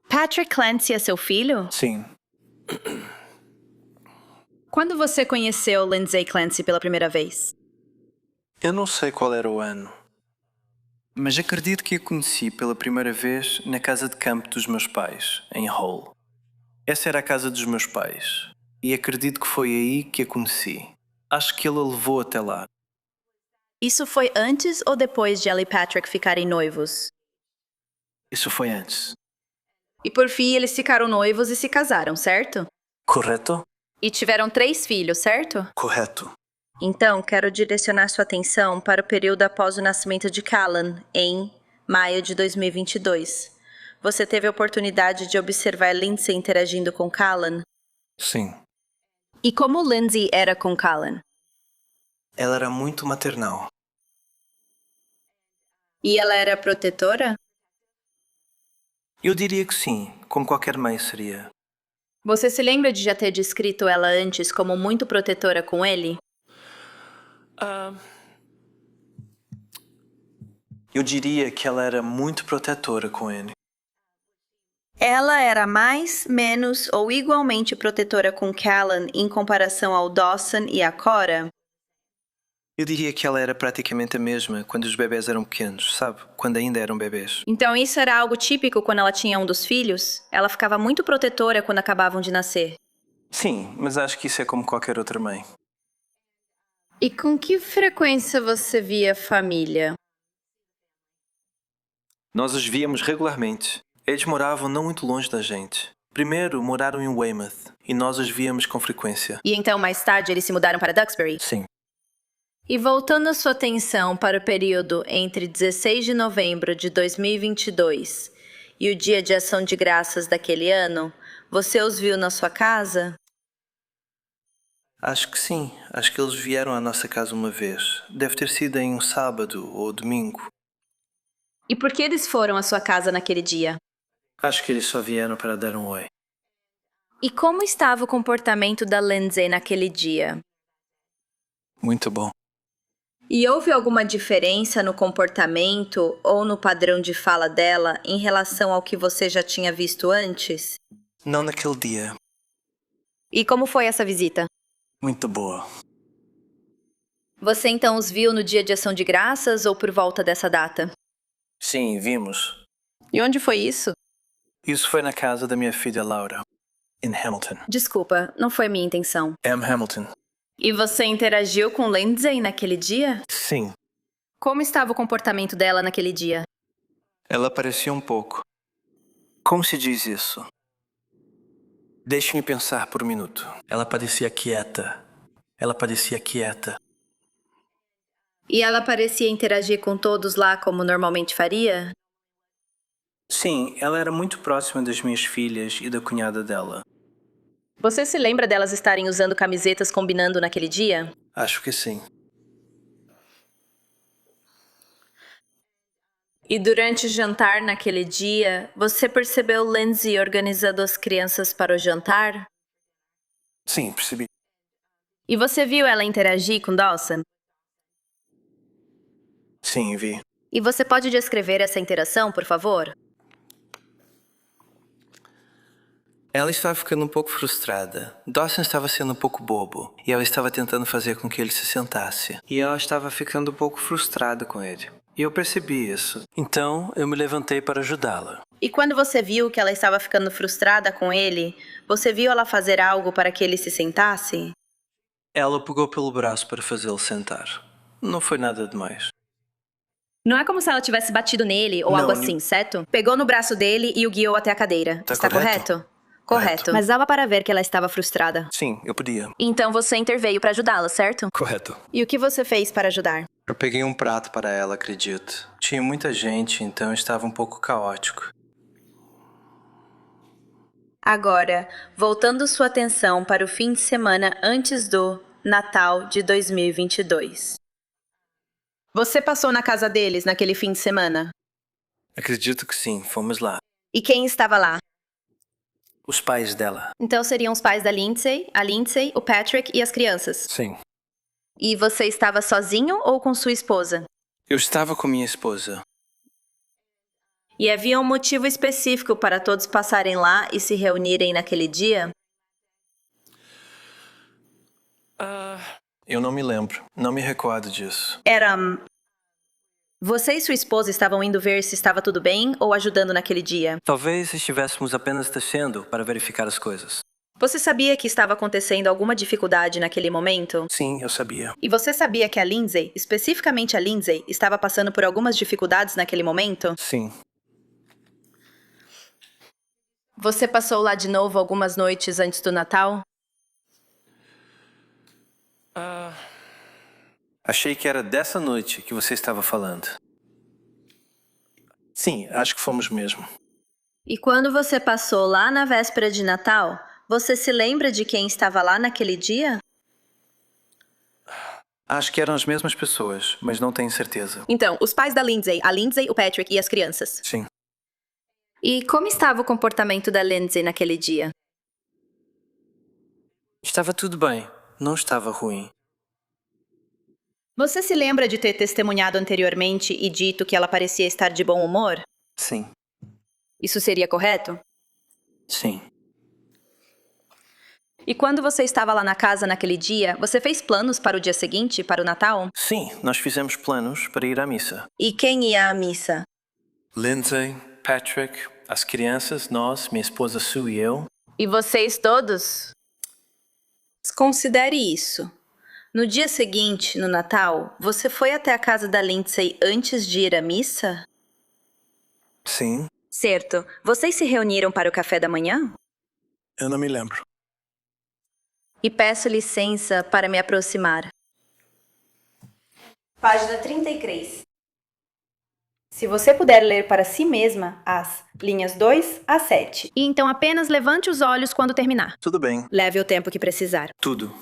Patrick Clancy é seu filho? Sim. Quando você conheceu Lindsay Clancy pela primeira vez? Eu não sei qual era o ano, mas acredito que a conheci pela primeira vez na casa de campo dos meus pais, em Hull. Essa era a casa dos meus pais, e acredito que foi aí que a conheci. Acho que ele a levou até lá. Isso foi antes ou depois de ela e Patrick ficarem noivos? Isso foi antes. E por fim, eles ficaram noivos e se casaram, certo? Correto? E tiveram 3 filhos, certo? Correto. Então, quero direcionar sua atenção para o período após o nascimento de Callan, em maio de 2022. Você teve a oportunidade de observar Lindsay interagindo com Callan? Sim. E como Lindsay era com Callan? Ela era muito maternal. E ela era protetora? Eu diria que sim, como qualquer mãe seria. Você se lembra de já ter descrito ela antes como muito protetora com ele? Eu diria que ela era muito protetora com ele. Ela era mais, menos ou igualmente protetora com Callan em comparação ao Dawson e a Cora? Eu diria que ela era praticamente a mesma quando os bebés eram pequenos, sabe? Quando ainda eram bebés. Então isso era algo típico quando ela tinha um dos filhos? Ela ficava muito protetora quando acabavam de nascer. Sim, mas acho que isso é como qualquer outra mãe. E com que frequência você via a família? Nós os víamos regularmente. Eles moravam não muito longe da gente. Primeiro moraram em Weymouth e nós os víamos com frequência. E então mais tarde eles se mudaram para Duxbury? Sim. E voltando a sua atenção para o período entre 16 de novembro de 2022 e o Dia de Ação de Graças daquele ano, você os viu na sua casa? Acho que sim. Acho que eles vieram à nossa casa uma vez. Deve ter sido em um sábado ou domingo. E por que eles foram à sua casa naquele dia? Acho que eles só vieram para dar um oi. E como estava o comportamento da Lindsay naquele dia? Muito bom. E houve alguma diferença no comportamento ou no padrão de fala dela em relação ao que você já tinha visto antes? Não naquele dia. E como foi essa visita? Muito boa. Você então os viu no Dia de Ação de Graças ou por volta dessa data? Sim, vimos. E onde foi isso? Isso foi na casa da minha filha Laura, em Hamilton. Desculpa, não foi minha intenção. Hamilton. E você interagiu com Lindsay naquele dia? Sim. Como estava o comportamento dela naquele dia? Ela parecia um pouco. Como se diz isso? Deixe-me pensar por um minuto. Ela parecia quieta. Ela parecia quieta. E ela parecia interagir com todos lá como normalmente faria? Sim, ela era muito próxima das minhas filhas e da cunhada dela. Você se lembra delas estarem usando camisetas combinando naquele dia? Acho que sim. E durante o jantar naquele dia, você percebeu Lindsay organizando as crianças para o jantar? Sim, percebi. E você viu ela interagir com Dawson? Sim, vi. E você pode descrever essa interação, por favor? Ela estava ficando um pouco frustrada. Dawson estava sendo um pouco bobo e ela estava tentando fazer com que ele se sentasse. E ela estava ficando um pouco frustrada com ele. E eu percebi isso. Então eu me levantei para ajudá-la. E quando você viu que ela estava ficando frustrada com ele, você viu ela fazer algo para que ele se sentasse? Ela o pegou pelo braço para fazê-lo sentar. Não foi nada demais. Não é como se ela tivesse batido nele ou Não, algo assim, certo? Pegou no braço dele e o guiou até a cadeira. Tá Está correto? correto? Correto. Mas dava para ver que ela estava frustrada. Sim, eu podia. Então você interveio para ajudá-la, certo? Correto. E o que você fez para ajudar? Eu peguei um prato para ela, acredito. Tinha muita gente, então estava um pouco caótico. Agora, voltando sua atenção para o fim de semana antes do Natal de 2022. Você passou na casa deles naquele fim de semana? Acredito que sim, fomos lá. E quem estava lá? Os pais dela. Então seriam os pais da Lindsay, a Lindsay, o Patrick e as crianças. Sim. E você estava sozinho ou com sua esposa? Eu estava com minha esposa. E havia um motivo específico para todos passarem lá e se reunirem naquele dia? Eu não me lembro. Não me recordo disso. Era... Você e sua esposa estavam indo ver se estava tudo bem ou ajudando naquele dia? Talvez estivéssemos apenas descendo para verificar as coisas. Você sabia que estava acontecendo alguma dificuldade naquele momento? Sim, eu sabia. E você sabia que a Lindsay, especificamente a Lindsay, estava passando por algumas dificuldades naquele momento? Sim. Você passou lá de novo algumas noites antes do Natal? Achei que era dessa noite que você estava falando. Sim, acho que fomos mesmo. E quando você passou lá na véspera de Natal, você se lembra de quem estava lá naquele dia? Acho que eram as mesmas pessoas, mas não tenho certeza. Então, os pais da Lindsay, a Lindsay, o Patrick e as crianças. Sim. E como estava o comportamento da Lindsay naquele dia? Estava tudo bem. Não estava ruim. Você se lembra de ter testemunhado anteriormente e dito que ela parecia estar de bom humor? Sim. Isso seria correto? Sim. E quando você estava lá na casa naquele dia, você fez planos para o dia seguinte, para o Natal? Sim, nós fizemos planos para ir à missa. E quem ia à missa? Lindsay, Patrick, as crianças, nós, minha esposa Sue e eu. E vocês todos? Considere isso. No dia seguinte, no Natal, você foi até a casa da Lindsay antes de ir à missa? Sim. Certo. Vocês se reuniram para o café da manhã? Eu não me lembro. E peço licença para me aproximar. Página 33. Se você puder ler para si mesma as linhas 2 a 7. E então apenas levante os olhos quando terminar. Tudo bem. Leve o tempo que precisar. Tudo.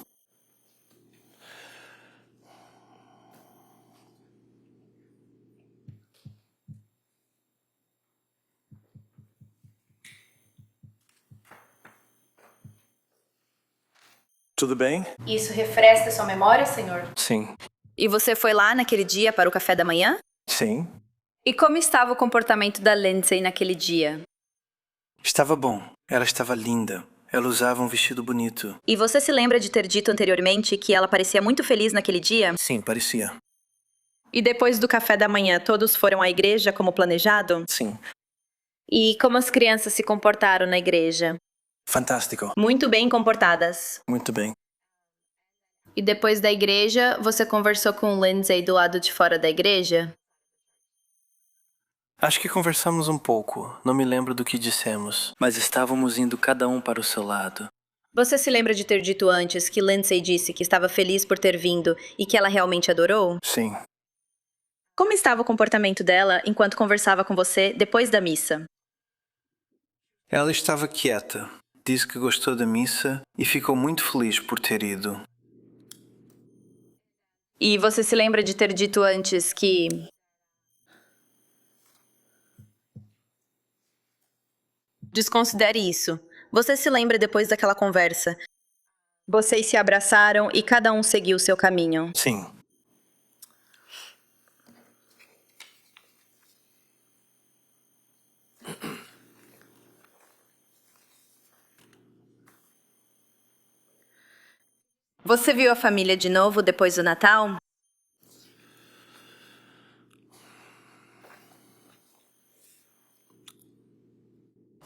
Tudo bem? Isso refresca sua memória, senhor? Sim. E você foi lá naquele dia para o café da manhã? Sim. E como estava o comportamento da Lindsay naquele dia? Estava bom. Ela estava linda. Ela usava um vestido bonito. E você se lembra de ter dito anteriormente que ela parecia muito feliz naquele dia? Sim, parecia. E depois do café da manhã, todos foram à igreja como planejado? Sim. E como as crianças se comportaram na igreja? Fantástico. Muito bem comportadas. Muito bem. E depois da igreja, você conversou com Lindsay do lado de fora da igreja? Acho que conversamos um pouco. Não me lembro do que dissemos. Mas estávamos indo cada um para o seu lado. Você se lembra de ter dito antes que Lindsay disse que estava feliz por ter vindo e que ela realmente adorou? Sim. Como estava o comportamento dela enquanto conversava com você depois da missa? Ela estava quieta. Disse que gostou da missa e ficou muito feliz por ter ido. E você se lembra de ter dito antes que... Desconsidere isso. Você se lembra depois daquela conversa. Vocês se abraçaram e cada um seguiu seu caminho. Sim. Você viu a família de novo depois do Natal?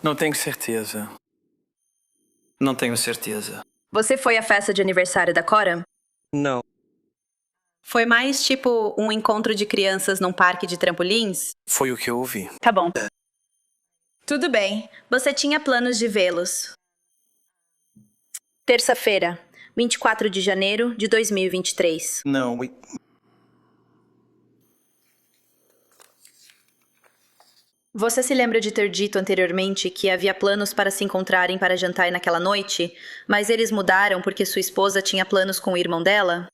Não tenho certeza. Não tenho certeza. Você foi à festa de aniversário da Cora? Não. Foi mais tipo um encontro de crianças num parque de trampolins? Foi o que eu ouvi. Tá bom. Tudo bem. Você tinha planos de vê-los. Terça-feira, 24 de janeiro de 2023. Não. Você se lembra de ter dito anteriormente que havia planos para se encontrarem para jantar naquela noite, mas eles mudaram porque sua esposa tinha planos com o irmão dela?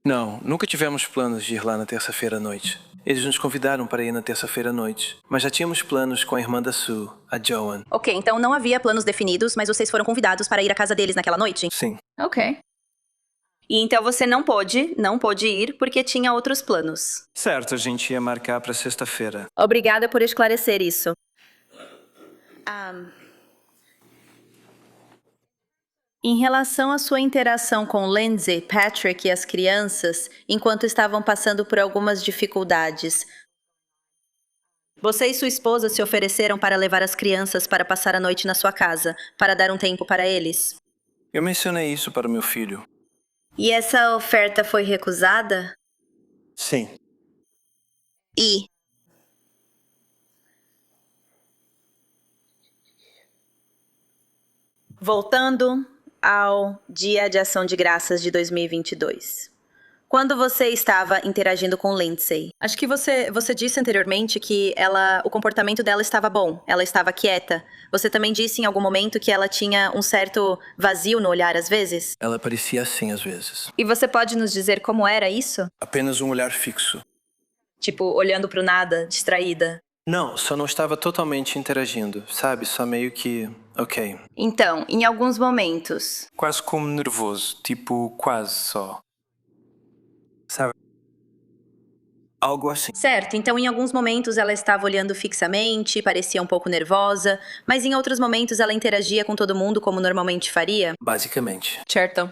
Não, nunca tivemos planos de ir lá na terça-feira à noite. Eles nos convidaram para ir na terça-feira à noite, mas já tínhamos planos com a irmã da Sue, a Joan. Ok, então não havia planos definidos, mas vocês foram convidados para ir à casa deles naquela noite? Sim. Ok. E então você não pôde ir porque tinha outros planos. Certo, a gente ia marcar para sexta-feira. Obrigada por esclarecer isso. Em relação à sua interação com Lindsay, Patrick e as crianças, enquanto estavam passando por algumas dificuldades, você e sua esposa se ofereceram para levar as crianças para passar a noite na sua casa, para dar um tempo para eles? Eu mencionei isso para meu filho. E essa oferta foi recusada? Sim. E voltando ao Dia de Ação de Graças de 2022. Quando você estava interagindo com Lindsay, acho que você disse anteriormente que o comportamento dela estava bom, ela estava quieta. Você também disse em algum momento que ela tinha um certo vazio no olhar às vezes? Ela parecia assim às vezes. E você pode nos dizer como era isso? Apenas um olhar fixo. Tipo, olhando pro nada, distraída. Não, só não estava totalmente interagindo, sabe? Só meio que... ok. Então, em alguns momentos. Quase como nervoso, tipo, quase só. Sabe? Algo assim. Certo, então em alguns momentos ela estava olhando fixamente, parecia um pouco nervosa, mas em outros momentos ela interagia com todo mundo como normalmente faria? Basicamente. Certo.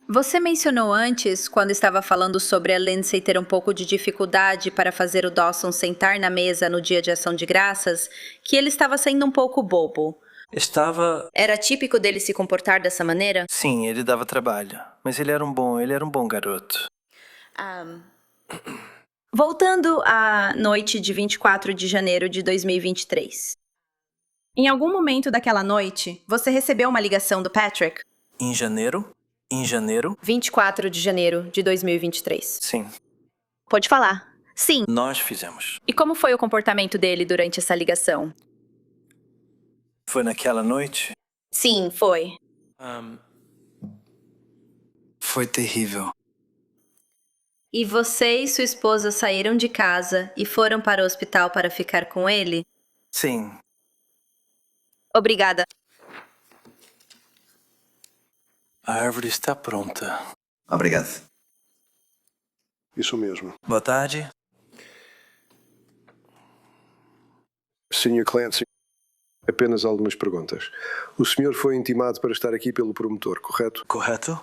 Você mencionou antes, quando estava falando sobre a Lindsay ter um pouco de dificuldade para fazer o Dawson sentar na mesa no Dia de Ação de Graças, que ele estava sendo um pouco bobo. Era típico dele se comportar dessa maneira? Sim, ele dava trabalho. Mas ele era um bom garoto. Voltando à noite de 24 de janeiro de 2023. Em algum momento daquela noite, você recebeu uma ligação do Patrick? Em janeiro? 24 de janeiro de 2023. Sim. Pode falar. Sim. Nós fizemos. E como foi o comportamento dele durante essa ligação? Foi naquela noite? Sim, foi. Foi terrível. E você e sua esposa saíram de casa e foram para o hospital para ficar com ele? Sim. Obrigada. A árvore está pronta. Obrigado. Isso mesmo. Boa tarde. Sr. Clancy, apenas algumas perguntas. O senhor foi intimado para estar aqui pelo promotor, correto? Correto?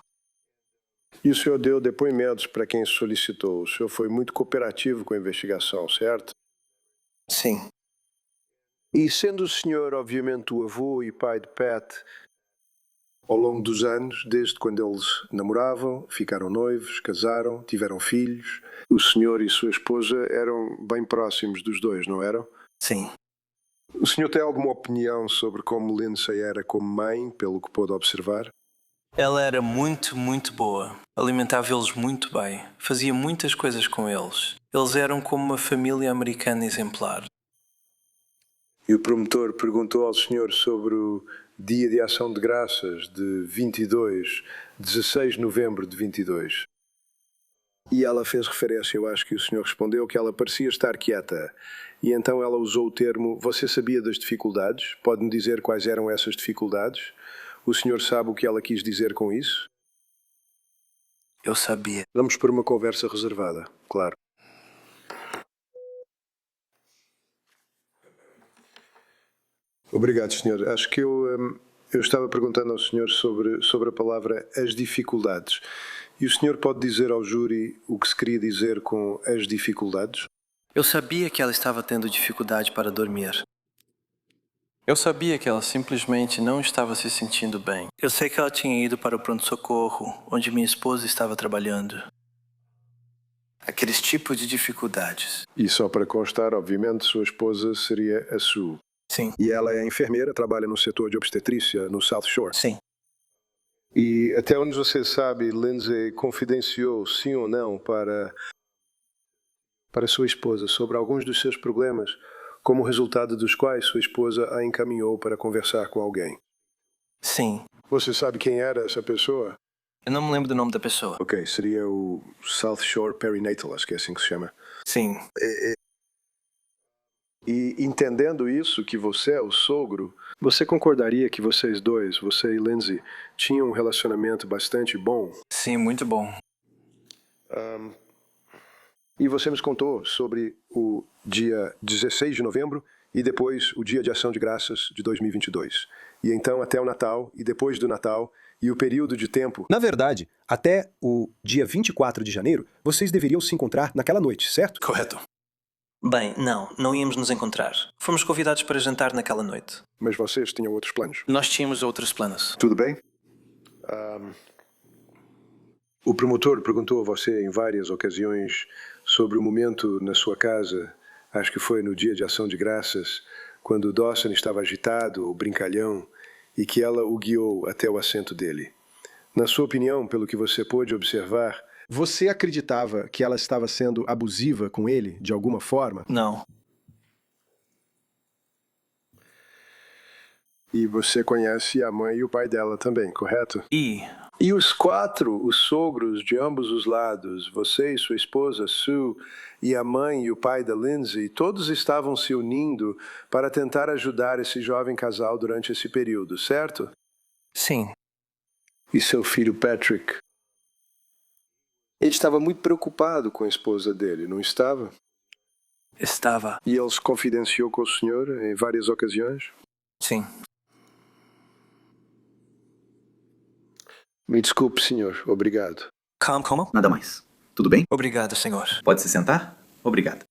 E o senhor deu depoimentos para quem solicitou. O senhor foi muito cooperativo com a investigação, certo? Sim. E sendo o senhor, obviamente, o avô e pai de Pat, ao longo dos anos, desde quando eles namoravam, ficaram noivos, casaram, tiveram filhos, o senhor e sua esposa eram bem próximos dos dois, não eram? Sim. O senhor tem alguma opinião sobre como Lindsay era como mãe, pelo que pôde observar? Ela era muito boa. Alimentava eles muito bem. Fazia muitas coisas com eles. Eles eram como uma família americana exemplar. E o promotor perguntou ao senhor sobre o Dia de Ação de Graças de 16 de novembro de 22. E ela fez referência, eu acho que o senhor respondeu, que ela parecia estar quieta. E então ela usou o termo, você sabia das dificuldades? Pode-me dizer quais eram essas dificuldades? O senhor sabe o que ela quis dizer com isso? Eu sabia. Vamos para uma conversa reservada, claro. Obrigado, senhor. Acho que eu estava perguntando ao senhor sobre a palavra as dificuldades. E o senhor pode dizer ao júri o que se queria dizer com as dificuldades? Eu sabia que ela estava tendo dificuldade para dormir. Eu sabia que ela simplesmente não estava se sentindo bem. Eu sei que ela tinha ido para o pronto-socorro, onde minha esposa estava trabalhando. Aqueles tipos de dificuldades. E só para constar, obviamente, sua esposa seria a Sue. Sim. E ela é enfermeira, trabalha no setor de obstetrícia no South Shore. Sim. E até onde você sabe, Lindsay confidenciou, sim ou não, para sua esposa sobre alguns dos seus problemas, como resultado dos quais sua esposa a encaminhou para conversar com alguém. Sim. Você sabe quem era essa pessoa? Eu não me lembro do nome da pessoa. Ok, seria o South Shore Perinatal, acho que é assim que se chama. Sim. E entendendo isso, que você é o sogro, você concordaria que vocês dois, você e Lindsay, tinham um relacionamento bastante bom? Sim, muito bom. E você nos contou sobre o dia 16 de novembro e depois o dia de ação de graças de 2022. E então até o Natal e depois do Natal e o período de tempo. Na verdade, até o dia 24 de janeiro, vocês deveriam se encontrar naquela noite, certo? Correto. Bem, não íamos nos encontrar. Fomos convidados para jantar naquela noite. Mas vocês tinham outros planos. Nós tínhamos outros planos. Tudo bem? O promotor perguntou a você em várias ocasiões sobre o momento na sua casa, acho que foi no dia de ação de graças, quando o Dawson estava agitado ou brincalhão e que ela o guiou até o assento dele. Na sua opinião, pelo que você pôde observar, você acreditava que ela estava sendo abusiva com ele de alguma forma? Não. E você conhece a mãe e o pai dela também, correto? E os quatro, os sogros de ambos os lados, você e sua esposa Sue, e a mãe e o pai da Lindsay, todos estavam se unindo para tentar ajudar esse jovem casal durante esse período, certo? sim, E seu filho Patrick? Ele estava muito preocupado com a esposa dele, não estava? estava. E ele se confidenciou com o senhor em várias ocasiões? Sim. Me desculpe, senhor. Obrigado. Como? Nada mais. Tudo bem? Obrigado, senhor. Pode se sentar? Obrigado.